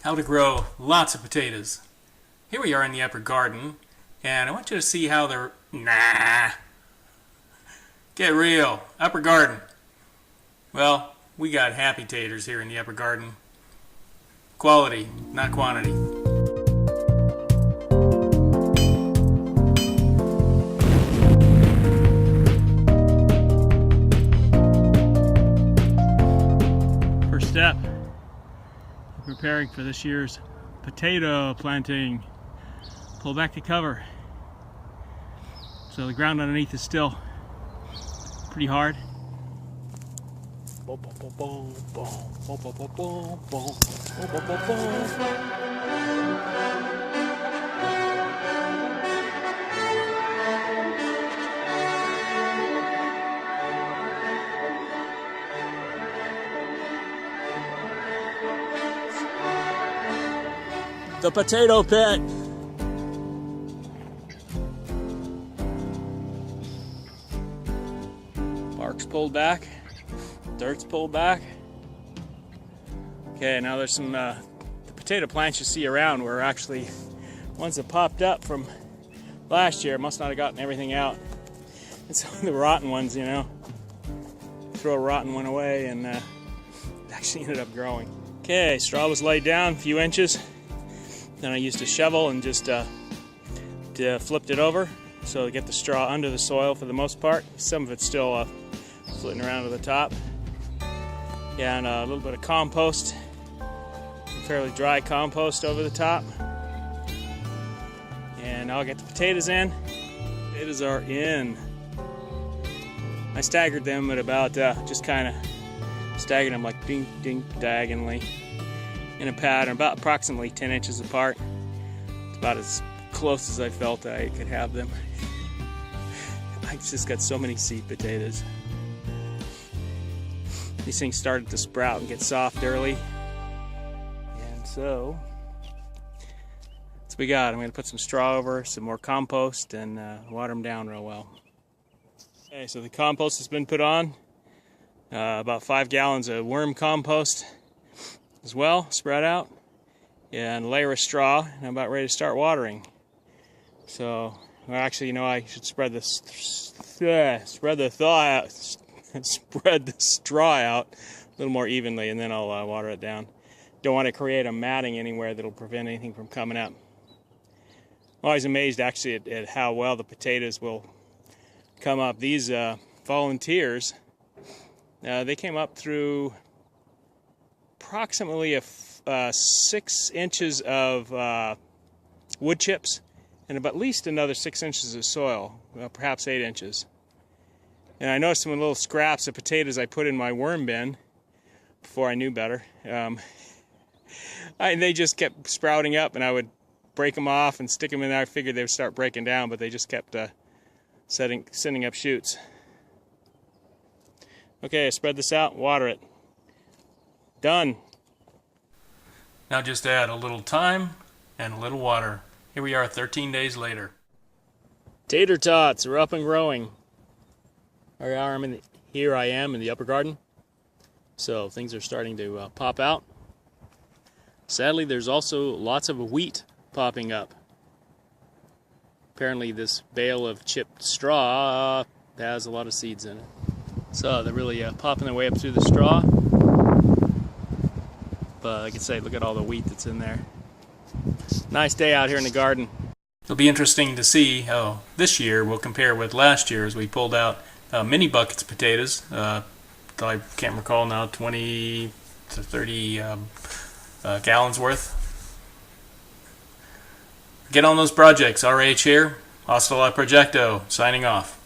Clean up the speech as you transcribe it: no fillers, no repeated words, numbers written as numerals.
How to grow lots of potatoes. Here we are in the upper garden, and I want you to see how they're... Get real. Upper garden. Well, we got happy taters here in the upper garden. Quality, not quantity. First step, preparing for this year's potato planting. Pull back the cover so the ground underneath is still pretty hard. The potato pit. Bark's pulled back, dirt's pulled back. Okay, now there's some the potato plants you see around were actually ones that popped up from last year. Must not have gotten everything out. And some of the rotten ones, you know, throw a rotten one away, and it actually ended up growing. Okay, straw was laid down a few inches. Then I used a shovel and just flipped it over so to get the straw under the soil for the most part. Some of it's still floating around to the top. Yeah, and a little bit of compost, fairly dry compost over the top. And I'll get the potatoes in. Potatoes are in. I staggered them at about, just kind of staggered them like dink, dink, diagonally in a pattern, about approximately 10 inches apart. It's about as close as I felt I could have them. I just got so many seed potatoes. These things started to sprout and get soft early. And so, that's what we got. I'm going to put some straw over, some more compost, and water them down real well. Okay, so the compost has been put on. About 5 gallons of worm compost as well, spread out, and a layer of straw, and I'm about ready to start watering. So, well, actually, you know, I should spread the straw out a little more evenly, and then I'll water it down. Don't want to create a matting anywhere that'll prevent anything from coming up. I'm always amazed, actually, at how well the potatoes will come up. These volunteers, they came up through approximately 6 inches of wood chips and about at least another 6 inches of soil, perhaps 8 inches. And I noticed some little scraps of potatoes I put in my worm bin before I knew better. They just kept sprouting up, and I would break them off and stick them in there. I figured they would start breaking down, but they just kept sending up shoots. Okay, I spread this out, water it. Done. Now just add a little thyme and a little water. Here we are 13 days later. Tater tots are up and growing. Here I am in the upper garden. So things are starting to pop out. Sadly, there's also lots of wheat popping up. Apparently this bale of chipped straw has a lot of seeds in it. So they're really popping their way up through the straw. But like I say, look at all the wheat that's in there. Nice day out here in the garden. It'll be interesting to see how this year will compare with last year as we pulled out mini buckets of potatoes. I can't recall now, 20 to 30 gallons worth. Get on those projects. RH here. Hasta la Projecto. Signing off.